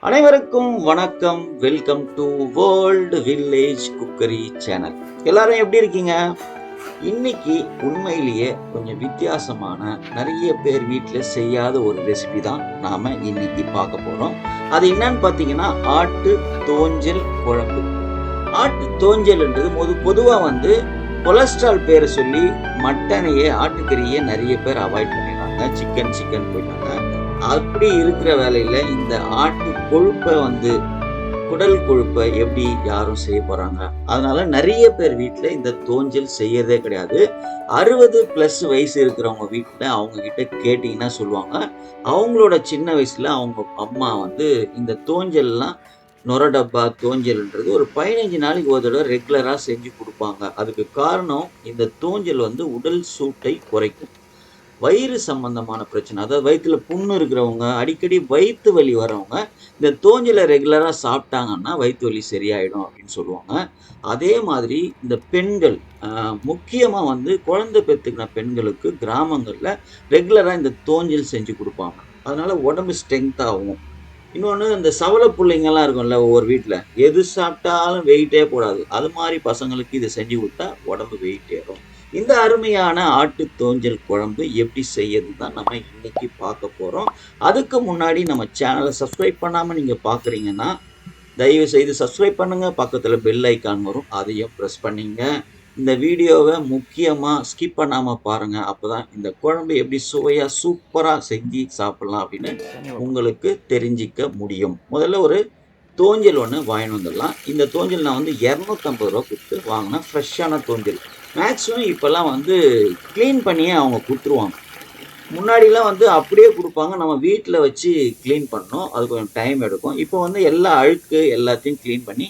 அனைவருக்கும் வணக்கம். Welcome to world village cookery channel. எல்லாரும் எப்படி இருக்கீங்க? இன்னைக்கு உண்மையிலேயே கொஞ்சம் வித்தியாசமான நிறைய பேர் வீட்டில் செய்யாத ஒரு ரெசிபி தான் நாம இன்னைக்கு பார்க்க போறோம். அது என்னன்னு பார்த்தீங்கன்னா ஆட்டு தோஞ்சல் குழம்பு. ஆட்டு தோஞ்சல்ன்றது பொதுவா கொலஸ்ட்ரால் பேரை சொல்லி மட்டனையே ஆட்டுக்கறியே நிறைய பேர் அவாய்ட் பண்ணிடுறாங்க. சிக்கன் போயிட்டாங்க. அப்படி இருக்கிற வேலையில இந்த ஆட்டு கொழுப்பை குடல் கொழுப்பை எப்படி யாரும் செய்ய போறாங்க? அதனால நிறைய பேர் வீட்டுல இந்த தோஞ்சல் செய்யறதே கிடையாது. 60+ வயசு இருக்கிறவங்க வீட்டுல அவங்க கிட்ட கேட்டீங்கன்னா சொல்லுவாங்க, அவங்களோட சின்ன வயசுல அவங்க அம்மா இந்த தோஞ்சல்லாம் நொர டப்பா தோஞ்சல்ன்றது ஒரு 15 நாளைக்கு ஒரு தடவை ரெகுலரா செஞ்சு கொடுப்பாங்க. அதுக்கு காரணம் இந்த தோஞ்சல் உடல் சூட்டை குறைக்கும். வயிறு சம்பந்தமான பிரச்சனை, அதாவது வயிற்றுல புண்ணு இருக்கிறவங்க, அடிக்கடி வயிற்று வலி வரவங்க இந்த தோஞ்சலை ரெகுலரா சாப்பிட்டாங்கன்னா வயிற்று வலி சரியாயிடும் அப்படின்னு சொல்லுவாங்க. அதே மாதிரி இந்த பெண்கள் முக்கியமா குழந்தை பெற்றுக்கிற பெண்களுக்கு கிராமங்கள்ல ரெகுலரா இந்த தோஞ்சல் செஞ்சு கொடுப்பாங்க. அதனால உடம்பு ஸ்ட்ரென்த் ஆகும். இன்னொன்று, இந்த சவலை பிள்ளைங்கள்லாம் இருக்கும்ல ஒவ்வொரு வீட்டில், எது சாப்பிட்டாலும் வெயிட்டே போடாது, அது மாதிரி பசங்களுக்கு இதை செஞ்சு கொடுத்தா உடம்பு வெயிட் ஏறும். இந்த அருமையான ஆட்டு தோஞ்சல் குழம்பு எப்படி செய்யறது தான் நம்ம இன்னைக்கு பார்க்க போறோம். அதுக்கு முன்னாடி நம்ம சேனலை சப்ஸ்கிரைப் பண்ணாம நீங்க பாக்குறீங்கன்னா தயவு செய்து சப்ஸ்கிரைப் பண்ணுங்க. பக்கத்துல பெல் ஐக்கான் வரும், அதையும் ப்ரெஸ் பண்ணிங்க. இந்த வீடியோவை முக்கியமா ஸ்கிப் பண்ணாம பாருங்க. அப்பதான் இந்த குழம்பு எப்படி சுவையா சூப்பரா செஞ்சு சாப்பிடலாம் அப்படின்னு உங்களுக்கு தெரிஞ்சிக்க முடியும். முதல்ல ஒரு தோஞ்சல் ஒன்று வாங்கிட்டு வந்துடலாம். இந்த தோஞ்சல் நான் 250 ரூபா கொடுத்து வாங்கினேன். ஃப்ரெஷ்ஷான தோஞ்சல். மேக்ஸிமம் இப்போல்லாம் க்ளீன் பண்ணியே அவங்க கொடுத்துருவாங்க. முன்னாடிலாம் அப்படியே கொடுப்பாங்க. நம்ம வீட்டில் வச்சு க்ளீன் பண்ணோம், அது கொஞ்சம் டைம் எடுக்கும். இப்போ எல்லா அழுக்கு எல்லாத்தையும் க்ளீன் பண்ணி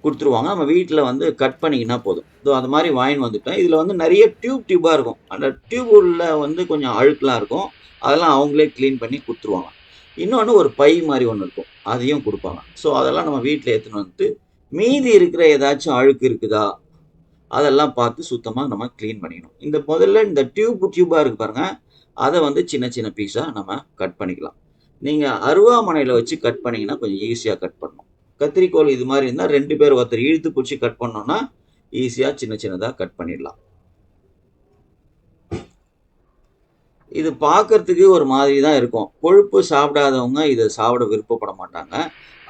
கொடுத்துருவாங்க. நம்ம வீட்டில் கட் பண்ணிக்கினா போதும். ஸோ அது மாதிரி வாங்கின்னு வந்துட்டேன். இதில் நிறைய டியூபாக இருக்கும். அந்த டியூப் உள்ள கொஞ்சம் அழுக்கெலாம் இருக்கும். அதெல்லாம் அவங்களே க்ளீன் பண்ணி கொடுத்துருவாங்க. இன்னொன்று, ஒரு பை மாதிரி ஒன்று இருக்கும், அதையும் கொடுப்பாங்க. ஸோ அதெல்லாம் நம்ம வீட்டில் எடுத்துன்னு வந்துட்டு மீதி இருக்கிற ஏதாச்சும் அழுக்கு இருக்குதா அதெல்லாம் பார்த்து சுத்தமாக நம்ம க்ளீன் பண்ணிக்கணும். முதல்ல இந்த டியூபாக இருக்கு பாருங்க, அதை சின்ன சின்ன பீஸாக நம்ம கட் பண்ணிக்கலாம். நீங்கள் அருவாமனையில் வச்சு கட் பண்ணிங்கன்னா கொஞ்சம் ஈஸியாக கட் பண்ணணும். கத்திரிக்கோல் இது மாதிரி இருந்தால் 2 பேர் ஒருத்தர் இழுத்து பிடிச்சி கட் பண்ணோம்னா ஈஸியாக சின்ன சின்னதாக கட் பண்ணிடலாம். இது பார்க்கறதுக்கு ஒரு மாதிரி தான் இருக்கும். கொழுப்பு சாப்பிடாதவங்க இதை சாப்பிட விருப்பப்பட மாட்டாங்க.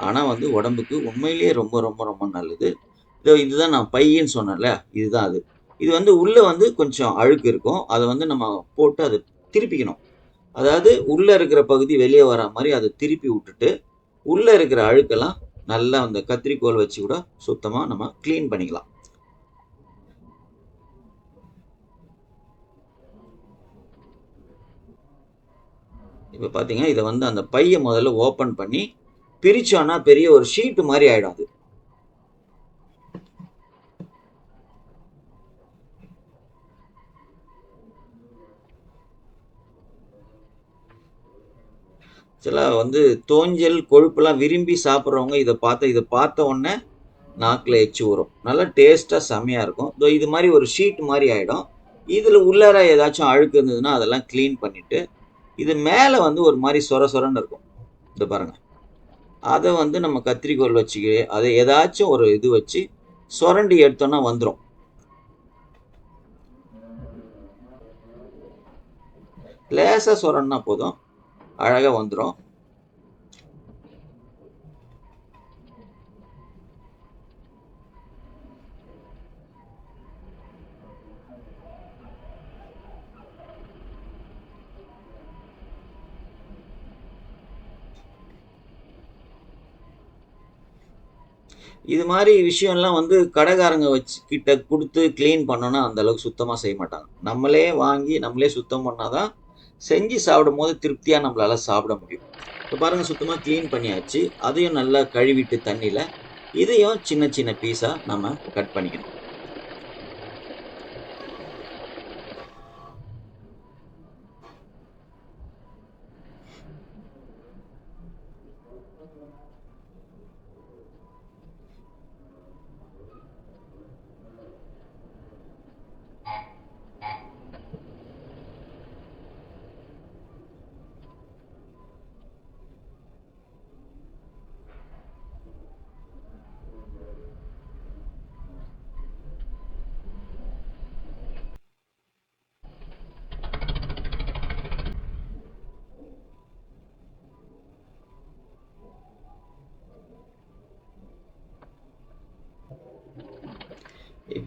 ஆனால் உடம்புக்கு உண்மையிலேயே ரொம்ப ரொம்ப ரொம்ப நல்லது. இதுதான் நான் பையன்னு சொன்னேன்ல, இதுதான் அது. இது உள்ள கொஞ்சம் அழுக்கு இருக்கும். அதை நம்ம போட்டு அதை திருப்பிக்கணும். அதாவது உள்ள இருக்கிற பகுதி வெளியே வர மாதிரி அதை திருப்பி விட்டுட்டு உள்ள இருக்கிற அழுக்கெல்லாம் நல்லா அந்த கத்திரிக்கோல் வச்சு கூட சுத்தமா நம்ம க்ளீன் பண்ணிக்கலாம். இப்போ பார்த்தீங்கன்னா இதை அந்த பையை முதல்ல ஓப்பன் பண்ணி பிரிச்சோன்னா பெரிய ஒரு ஷீட்டு மாதிரி ஆயிடும். அது ஆக்சுவலாக தோஞ்சல் கொழுப்பெல்லாம் விரும்பி சாப்பிட்றவங்க இதை பார்த்த உடனே நாக்கில் எச்சு வரும். நல்லா டேஸ்ட்டாக செம்மையாக இருக்கும். இது மாதிரி ஒரு ஷீட் மாதிரி ஆகிடும். இதில் உள்ளார ஏதாச்சும் அழுக்கு இருந்ததுன்னா அதெல்லாம் க்ளீன் பண்ணிவிட்டு இது மேலே ஒரு மாதிரி சொரன்னு இருக்கும். இது பாருங்கள், அதை நம்ம கத்திரிக்கோல் வச்சு அதை ஏதாச்சும் ஒரு இது வச்சு சுரண்டி எடுத்தோன்னா வந்துடும். லேசாக சுரண்டா போதும், அழகாக வந்துடும். இது மாதிரி விஷயம்லாம் கடைக்காரங்க வச்சு கிட்ட கொடுத்து க்ளீன் பண்ணோன்னா அந்த அளவுக்கு சுத்தமாக செய்ய மாட்டாங்க. நம்மளே வாங்கி நம்மளே சுத்தம் பண்ணாதான் செஞ்சு சாப்பிடும் போது திருப்தியாக நம்மளால சாப்பிட முடியும். இப்போ பாருங்கள், சுத்தமாக க்ளீன் பண்ணியாச்சு. அதையும் நல்லா கழுவிட்டு தண்ணியில் இதையும் சின்ன சின்ன பீஸாக நம்ம கட் பண்ணிக்கணும்.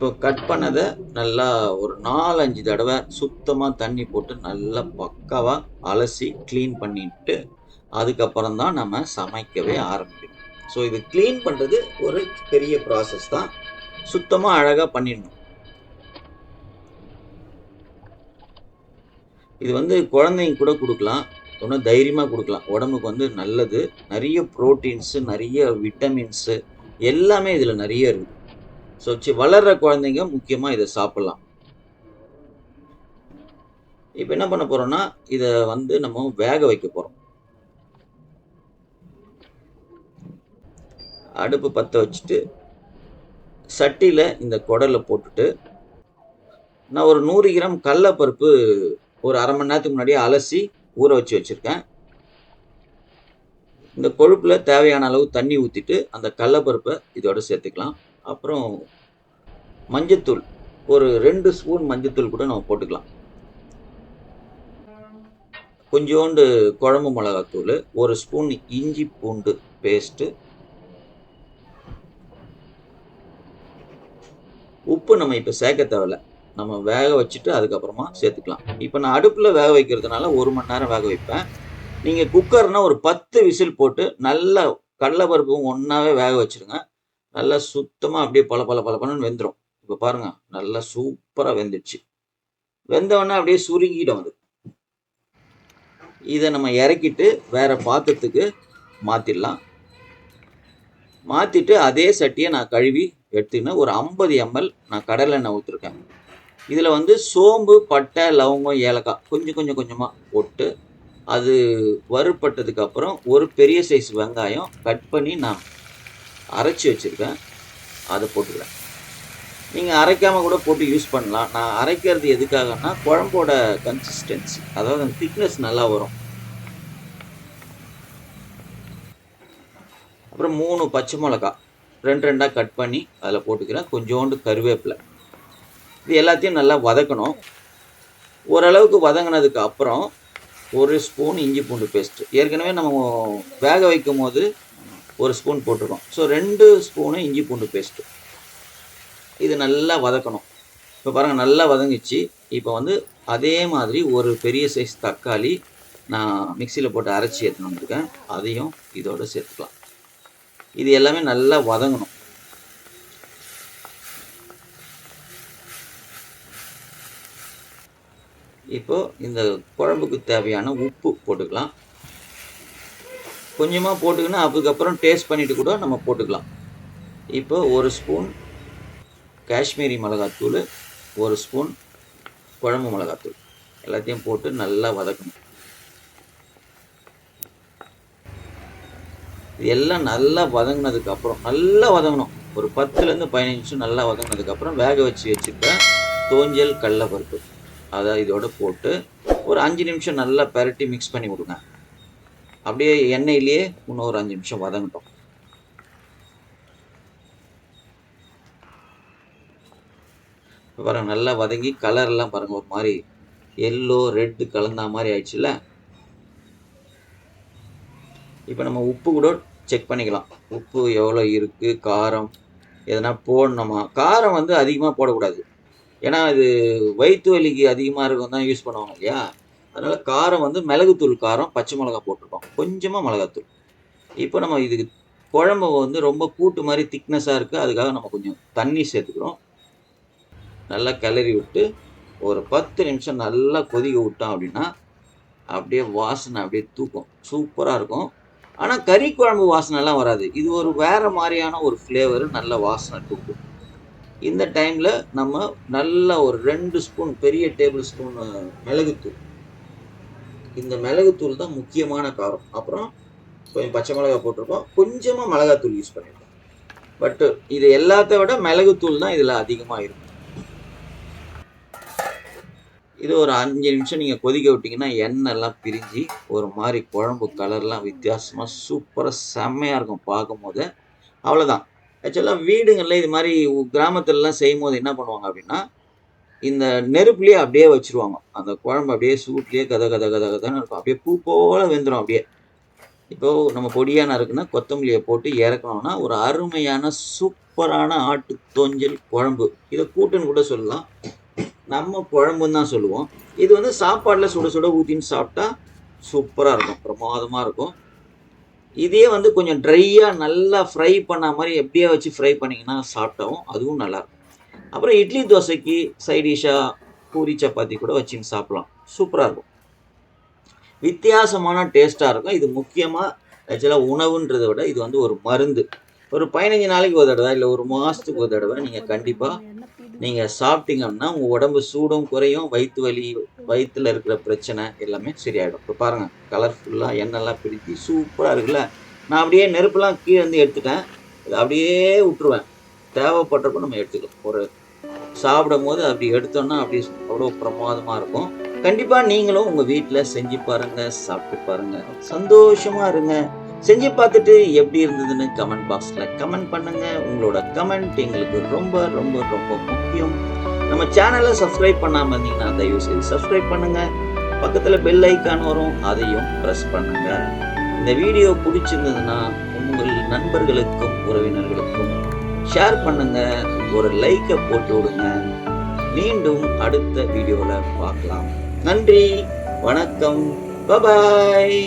இப்போ கட் பண்ணதை நல்லா ஒரு 4-5 தடவை சுத்தமாக தண்ணி போட்டு நல்லா பக்காவாக அலசி க்ளீன் பண்ணிட்டு அதுக்கப்புறம் தான் நம்ம சமைக்கவே ஆரம்பிக்கணும். ஸோ இது க்ளீன் பண்ணுறது ஒரு பெரிய ப்ராசஸ் தான். சுத்தமாக அழகாக பண்ணிடணும். இது வந்து குழந்தைங்க கூட கொடுக்கலாம், இன்னும் தைரியமாக கொடுக்கலாம். உடம்புக்கு வந்து நல்லது. நிறைய ப்ரோட்டீன்ஸு, நிறைய விட்டமின்ஸு எல்லாமே இதில் நிறைய இருக்குது. ஸோ வளர்கிற குழந்தைங்க முக்கியமாக இதை சாப்பிட்லாம். இப்போ என்ன பண்ண போகிறோம்னா, இதை வந்து நம்ம வேக வைக்க போகிறோம். அடுப்பு பற்ற வச்சுட்டு சட்டியில் இந்த குடலை போட்டுட்டு, நான் ஒரு 100 கிராம் கடலைப்பருப்பு ஒரு அரை மணி நேரத்துக்கு முன்னாடியே அலசி ஊற வச்சு வச்சுருக்கேன். இந்த கொழுப்பில் தேவையான அளவு தண்ணி ஊற்றிட்டு அந்த கடலைப்பருப்பை இதோட சேர்த்துக்கலாம். அப்புறம் மஞ்சத்தூள் ஒரு 2 ஸ்பூன் மஞ்சத்தூள் கூட நம்ம போட்டுக்கலாம். கொஞ்சோண்டு குழம்பு மிளகாத்தூள், 1 ஸ்பூன் இஞ்சி பூண்டு பேஸ்ட்டு, உப்பு நம்ம இப்போ சேர்க்க தேவையில்ல, நம்ம வேக வச்சுட்டு அதுக்கப்புறமா சேர்த்துக்கலாம். இப்போ நான் அடுப்பில் வேக வைக்கிறதுனால 1 மணி நேரம் வேக வைப்பேன். நீங்கள் குக்கர்னால் ஒரு 10 விசில் போட்டு நல்லா கடலைப்பருப்பும் ஒன்றாவே வேக வச்சுருங்க. நல்லா சுத்தமாக அப்படியே பல பல பலன்னு வெந்துடும். இப்போ பாருங்கள், நல்லா சூப்பராக வெந்துடுச்சு. வெந்தவொடனே அப்படியே சுருங்கிடும் அது. இதை நம்ம இறக்கிட்டு வேறு பாத்திரத்துக்கு மாற்றிடலாம். மாற்றிட்டு அதே சட்டியை நான் கழுவி எடுத்துக்கினேன். ஒரு 50 ml நான் கடலை எண்ணெய் ஊற்றிருக்கேன். இதில் வந்து சோம்பு, பட்டை, லவங்கம், ஏலக்காய் கொஞ்சம் கொஞ்சமாக போட்டு அது வறுபட்டதுக்கப்புறம் ஒரு பெரிய சைஸ் வெங்காயம் கட் பண்ணி நான் அரைச்சி வச்சுருக்கேன், அதை போட்டுக்கிறேன். நீங்கள் அரைக்காமல் கூட போட்டு யூஸ் பண்ணலாம். நான் அரைக்கிறது எதுக்காகனா குழம்போட கன்சிஸ்டன்சி, அதாவது அந்த திக்னஸ் நல்லா வரும். அப்புறம் 3 பச்சை மிளகா 2 கட் பண்ணி அதில் போட்டுக்கிறேன். கொஞ்சோண்டு கருவேப்பிலை. இது எல்லாத்தையும் நல்லா வதக்கணும். ஓரளவுக்கு வதங்கினதுக்கு அப்புறம் 1 ஸ்பூன் இஞ்சி பூண்டு பேஸ்ட்டு. ஏற்கனவே நம்ம வேக வைக்கும் போது 1 ஸ்பூன் போட்டிருக்கோம். ஸோ 2 ஸ்பூனு இஞ்சி பூண்டு பேஸ்ட்டு. இது நல்லா வதக்கணும். இப்போ பாருங்கள், நல்லா வதங்கிச்சு. இப்போ வந்து அதே மாதிரி ஒரு பெரிய சைஸ் தக்காளி நான் மிக்சியில் போட்டு அரைச்சி எடுத்துன்னு வந்திருக்கேன், அதையும் இதோடு சேர்த்துக்கலாம். இது எல்லாமே நல்லா வதங்கணும். இப்போ இந்த குழம்புக்கு தேவையான உப்பு போட்டுக்கலாம். கொஞ்சமாக போட்டுக்கினா அதுக்கப்புறம் டேஸ்ட் பண்ணிவிட்டு கூட நம்ம போட்டுக்கலாம். இப்போ 1 ஸ்பூன் காஷ்மீரி மிளகாத்தூள், 1 ஸ்பூன் குழம்பு மிளகாத்தூள் எல்லாத்தையும் போட்டு நல்லா வதக்கணும். இது எல்லாம் நல்லா வதங்கினதுக்கப்புறம், நல்லா வதங்கணும், ஒரு 10லேருந்து 15 நிமிஷம் நல்லா வதங்கினதுக்கப்புறம் வேக வச்சு வச்சுருக்க தோஞ்சல் கடலைப்பருப்பு அதை இதோட போட்டு ஒரு 5 நிமிஷம் நல்லா பெரட்டி மிக்ஸ் பண்ணி விடுங்க. அப்படியே எண்ணெயிலேயே இன்னும் ஒரு 5 நிமிஷம் வதங்கட்டும். பாருங்கள், நல்லா வதங்கி கலர்லாம் பாருங்கள் ஒரு மாதிரி எல்லோ ரெட்டு கலந்தா மாதிரி ஆயிடுச்சுல்ல. இப்போ நம்ம உப்பு கூட செக் பண்ணிக்கலாம். உப்பு எவ்வளோ இருக்குது, காரம் எதனா போடணுமா. காரம் வந்து அதிகமாக போடக்கூடாது, ஏன்னா இது வயிற்று வலிக்கு அதிகமாக இருக்கும் தான் யூஸ் பண்ணுவாங்க இல்லையா. அதனால் காரம் வந்து மிளகுத்தூள் காரம், பச்சை மிளகா போட்டிருக்கோம், கொஞ்சமாக மிளகாத்தூள். இப்போ நம்ம இதுக்கு குழம்பு வந்து ரொம்ப கூட்டு மாதிரி திக்னஸாக இருக்குது, அதுக்காக நம்ம கொஞ்சம் தண்ணி சேர்த்துக்கிறோம். நல்லா கிளறி விட்டு ஒரு 10 நிமிஷம் நல்லா கொதிக்க விட்டோம் அப்படின்னா அப்படியே வாசனை அப்படியே தூக்கும், சூப்பராக இருக்கும். ஆனால் கறி குழம்பு வாசனைலாம் வராது, இது ஒரு வேறு மாதிரியான ஒரு ஃப்ளேவரு, நல்ல வாசனை தூக்கும். இந்த டைமில் நம்ம நல்லா ஒரு 2 ஸ்பூன் பெரிய டேபிள் ஸ்பூன் மிளகுத்தூள், இந்த மிளகுத்தூள் தான் முக்கியமான காரம். அப்புறம் கொஞ்சம் பச்சை மிளகாய் போட்டிருக்கோம், கொஞ்சமாக மிளகாத்தூள் யூஸ் பண்ணியிருக்கோம். பட்டு இது எல்லாத்த விட மிளகுத்தூள் தான் இதில் அதிகமாக இருக்கும். இது ஒரு 5 நிமிஷம் நீங்கள் கொதிக்க விட்டிங்கன்னா எண்ணெய்லாம் பிரிஞ்சு ஒரு மாதிரி குழம்பு கலர்லாம் வித்தியாசமாக சூப்பராக செம்மையாக இருக்கும் பார்க்கும் போது. அவ்வளோதான். ஆக்சுவலாக வீடுங்களில் இது மாதிரி கிராமத்துலலாம் செய்யும் போது என்ன பண்ணுவாங்க அப்படின்னா, இந்த நெருப்புலேயே அப்படியே வச்சுருவாங்க. அந்த குழம்பு அப்படியே சூட்லேயே கதை கதை கதை கதைன்னு இருக்கும், அப்படியே பூ போல் வெந்துடும். அப்படியே இப்போ நம்ம பொடியான இருக்குன்னா கொத்தமல்லியை போட்டு இறக்கணும்னா ஒரு அருமையான சூப்பரான ஆட்டு தோஞ்சல் குழம்பு. இதை கூட்டுன்னு கூட சொல்லலாம், நம்ம குழம்புன்னு தான் சொல்லுவோம். இது வந்து சாப்பாட்டில் சுட சுட ஊற்றின்னு சாப்பிட்டா சூப்பராக இருக்கும், பிரமாதமாக இருக்கும். இதே வந்து கொஞ்சம் ட்ரையாக நல்லா ஃப்ரை பண்ண மாதிரி எப்படியே வச்சு ஃப்ரை பண்ணிங்கன்னா சாப்பிட்டோம், அதுவும் நல்லாயிருக்கும். அப்புறம் இட்லி தோசைக்கு சைடிஷாக பூரி சப்பாத்தி கூட வச்சுன்னு சாப்பிடலாம், சூப்பராக இருக்கும். வித்தியாசமான டேஸ்ட்டாக இருக்கும். இது முக்கியமாக ஆக்சுவலாக உணவுன்றதை விட இது வந்து ஒரு மருந்து. ஒரு 15 நாளைக்கு ஒரு தடவை இல்லை ஒரு மாதத்துக்கு ஒரு தடவை நீங்கள் கண்டிப்பாக நீங்கள் சாப்பிட்டீங்கன்னா உங்கள் உடம்பு சூடும் குறையும், வயிற்று வலி, வயிற்றில் இருக்கிற பிரச்சனை எல்லாமே சரியாயிடும். இப்போ பாருங்கள், கலர்ஃபுல்லாக எண்ணெய்லாம் பிரித்து சூப்பராக இருக்குல்ல. நான் அப்படியே நெருப்புலாம் கீழே இருந்து எடுத்துட்டேன், இதை அப்படியே விட்டுருவேன், தேவைப்படுறப்ப நம்ம எடுத்துக்கலாம். ஒரு சாப்பிடும் போது அப்படி எடுத்தோம்னா அப்படி அவ்வளோ பிரமாதமாக இருக்கும். கண்டிப்பாக நீங்களும் உங்கள் வீட்டில் செஞ்சு பாருங்கள், சாப்பிட்டு பாருங்கள், சந்தோஷமாக இருங்க. செஞ்சு பார்த்துட்டு எப்படி இருந்ததுன்னு கமெண்ட் பாக்ஸில் கமெண்ட் பண்ணுங்கள். உங்களோட கமெண்ட் எங்களுக்கு ரொம்ப ரொம்ப ரொம்ப முக்கியம். நம்ம சேனலை சப்ஸ்கிரைப் பண்ணாமல் இருந்தீங்கன்னா தயவு செய்து சப்ஸ்கிரைப் பண்ணுங்கள். பக்கத்தில் பெல் ஐக்கான் வரும், அதையும் ப்ரெஸ் பண்ணுங்கள். இந்த வீடியோ பிடிச்சிருந்ததுன்னா உங்கள் நண்பர்களுக்கும் உறவினர்களுக்கும் ஷேர் பண்ணுங்கள், ஒரு லைக்கை போட்டு விடுங்க. மீண்டும் அடுத்த வீடியோவில் பார்க்கலாம். நன்றி, வணக்கம், பாய்.